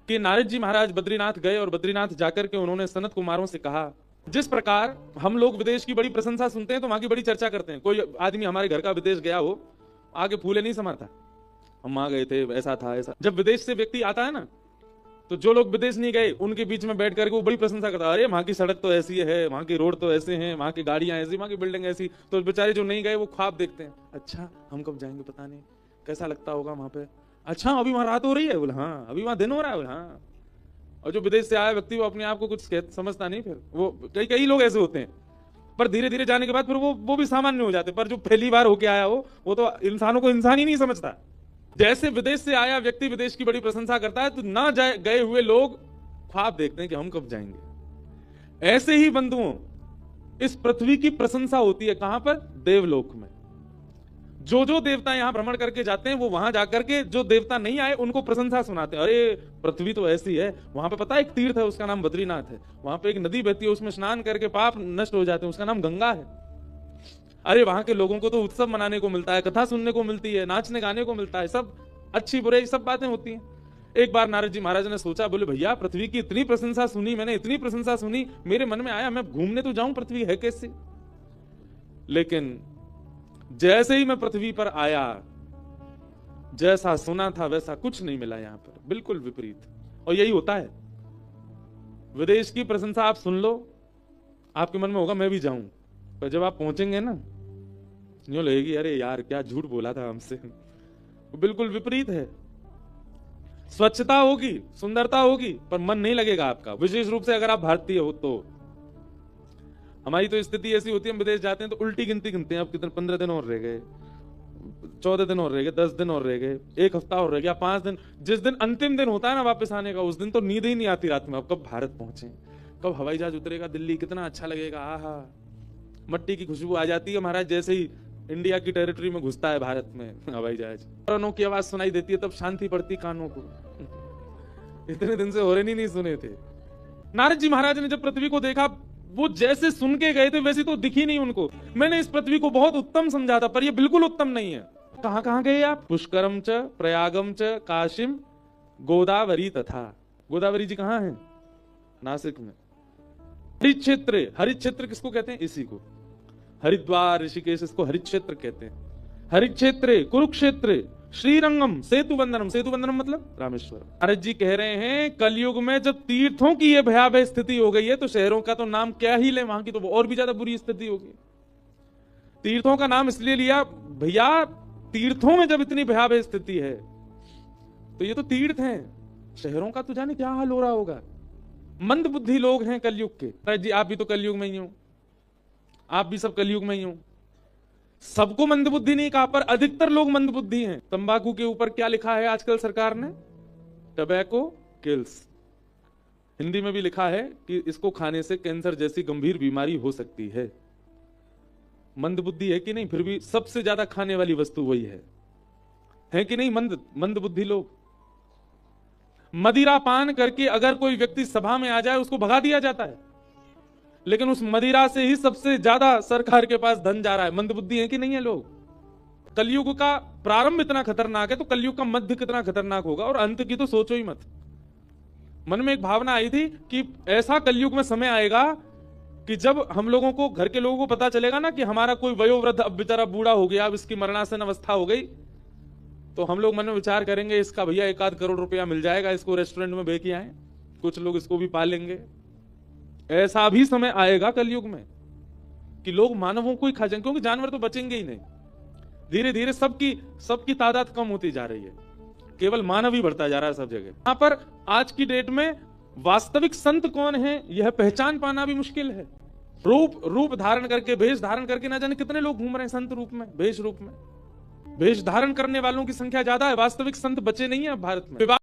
कि नारद जी महाराज बद्रीनाथ गए और बद्रीनाथ जाकर के उन्होंने सनत कुमारों से कहा, जिस प्रकार हम लोग विदेश की बड़ी प्रशंसा सुनते हैं तो वहां की बड़ी चर्चा करते हैं। कोई आदमी हमारे घर का विदेश गया हो, आगे फूले नहीं समाता, हम वहां गए थे, ऐसा था ऐसा। जब विदेश से व्यक्ति आता है ना, तो जो लोग विदेश नहीं गए उनके बीच में बैठ करके वो बड़ी प्रशंसा करता है, अरे वहां की सड़क तो ऐसी है, वहां की रोड तो ऐसे हैं, वहां की गाड़ियां ऐसी, वहां की बिल्डिंग ऐसी। तो बेचारे जो नहीं गए वो ख्वाब देखते हैं, अच्छा हम कब जाएंगे, पता नहीं कैसा लगता होगा वहां पे। अच्छा अभी वहां रात हो रही है, बोले हाँ। अभी वहां दिन हो रहा है, बोले हाँ। और जो विदेश से आया व्यक्ति वो अपने आप को कुछ समझता नहीं, फिर वो कई लोग ऐसे होते हैं, पर धीरे धीरे जाने के बाद फिर वो भी सामान्य हो जाते। पर जो पहली बार होके आया हो वो तो इंसानों को इंसान ही नहीं समझता। जैसे विदेश से आया व्यक्ति विदेश की बड़ी प्रशंसा करता है, तो ना गए हुए लोग ख्वाब देखते हैं कि हम कब जाएंगे। ऐसे ही बंधुओं इस पृथ्वी की प्रशंसा होती है कहां पर, देवलोक में। जो देवता यहां भ्रमण करके जाते हैं वो वहां जाकर के जो देवता नहीं आए उनको प्रशंसा सुनाते हैं, अरे पृथ्वी तो ऐसी है। वहां पे पता है एक तीर्थ है, उसका नाम बद्रीनाथ है, वहां पे एक नदी बहती है, उसमें स्नान करके पाप नष्ट हो जाते हैं, उसका नाम गंगा है। अरे वहां के लोगों को तो उत्सव मनाने को मिलता है, कथा सुनने को मिलती है, नाचने गाने को मिलता है, सब अच्छी बुराई सब बातें होती हैं। एक बार नारद जी महाराज ने सोचा, बोले भैया पृथ्वी की इतनी प्रशंसा सुनी मैंने, इतनी प्रशंसा सुनी, मेरे मन में आया मैं घूमने तो जाऊं, पृथ्वी है कैसी। लेकिन जैसे ही मैं पृथ्वी पर आया, जैसा सुना था वैसा कुछ नहीं मिला, यहां पर बिल्कुल विपरीत। और यही होता है, विदेश की प्रशंसा आप सुन लो, आपके मन में होगा मैं भी जाऊं, पर जब आप पहुंचेंगे ना, यूं लगेगी अरे यार क्या झूठ बोला था हमसे। बिल्कुल विपरीत है। स्वच्छता होगी, सुंदरता होगी, पर मन नहीं लगेगा आपका। विशेष रूप से अगर आप भारतीय हो तो। हमारी तो स्थिति ऐसी होती है, हम विदेश जाते हैं तो उल्टी गिनती गिनते हैं, अब कितने 15 दिन और रह गए, 14 दिन और रह गए, 10 दिन और रह गए, 1 हफ्ता और रह गया, 5 दिन। जिस दिन अंतिम दिन होता है ना वापस आने का, उस दिन तो नींद ही नहीं आती रात में, अब कब भारत पहुंचे, कब हवाई जहाज उतरेगा दिल्ली, कितना अच्छा लगेगा, आहा। मट्टी की खुशबू आ जाती है महाराज जैसे ही इंडिया की टेरिटरी में घुसता है भारत में हवाई जहाज, कानों की आवाज सुनाई देती है, तब शांति पड़ती कानों को। इतने दिन से हॉर्न ही नहीं सुने थे। नारद जी महाराज ने जब पृथ्वी को देखा, वो जैसे सुन के गए थे वैसे तो दिखी नहीं उनको। मैंने इस पृथ्वी को बहुत उत्तम समझा था, पर ये बिल्कुल उत्तम नहीं है। कहां कहां गए आप, पुष्करम च प्रयागम च काशिम गोदावरी तथा। गोदावरी जी कहां है, नासिक में। हरित क्षेत्र, हरित क्षेत्र किसको कहते हैं, इसी को हरिद्वार ऋषिकेश इसको हरित क्षेत्र कहते हैं। हरित क्षेत्र, कुरुक्षेत्र, श्रीरंगम, सेतु बंधनम, सेतु बंधनम मतलब रामेश्वरम। नारद जी कह रहे हैं कलयुग में जब तीर्थों की ये भयावह स्थिति हो गई है, तो शहरों का तो नाम क्या ही ले, वहां की तो और भी ज्यादा बुरी स्थिति होगी। तीर्थों का नाम इसलिए लिया भैया, तीर्थों में जब इतनी भयावह स्थिति है तो ये तो तीर्थ हैं, शहरों का तो जाने क्या हाल हो रहा होगा। मंद बुद्धि लोग हैं कलयुग के। नारद जी आप भी तो कलयुग में ही हो, आप भी सब कलयुग में ही हो। सबको मंदबुद्धि नहीं कहा, पर अधिकतर लोग मंदबुद्धि हैं। तंबाकू के ऊपर क्या लिखा है आजकल सरकार ने, टबैको किल्स। हिंदी में भी लिखा है कि इसको खाने से कैंसर जैसी गंभीर बीमारी हो सकती है। मंदबुद्धि है कि नहीं, फिर भी सबसे ज्यादा खाने वाली वस्तु वही है कि नहीं। मंदबुद्धि लोग। मदिरा पान करके अगर कोई व्यक्ति सभा में आ जाए उसको भगा दिया जाता है, लेकिन उस मदिरा से ही सबसे ज्यादा सरकार के पास धन जा रहा है। मंदबुद्धि है कि नहीं है लोग। कलयुग का प्रारंभ इतना खतरनाक है, तो कलयुग का मध्य कितना खतरनाक होगा, और अंत की तो सोचो ही मत। मन में एक भावना आई थी कि ऐसा कलयुग में समय आएगा कि जब हम लोगों को, घर के लोगों को पता चलेगा ना कि हमारा कोई वयोवृद्ध अब बेचारा बूढ़ा हो गया, अब इसकी मरणासन अवस्था हो गई, तो हम लोग मन में विचार करेंगे इसका भैया 1-8 करोड़ रुपया मिल जाएगा, इसको रेस्टोरेंट में बेच आए, कुछ लोग इसको भी पालेंगे। ऐसा भी समय आएगा कलयुग में कि लोग मानवों को ही खा जाएंगे, क्योंकि जानवर तो बचेंगे ही नहीं। धीरे धीरे सबकी तादाद कम होती जा रही है, केवल मानव ही बढ़ता जा रहा है सब जगह। यहां पर आज की डेट में वास्तविक संत कौन है यह पहचान पाना भी मुश्किल है। रूप धारण करके, वेश धारण करके ना जाने कितने लोग घूम रहे हैं संत रूप में, वेश रूप में। वेश धारण करने वालों की संख्या ज्यादा है, वास्तविक संत बचे नहीं है भारत में।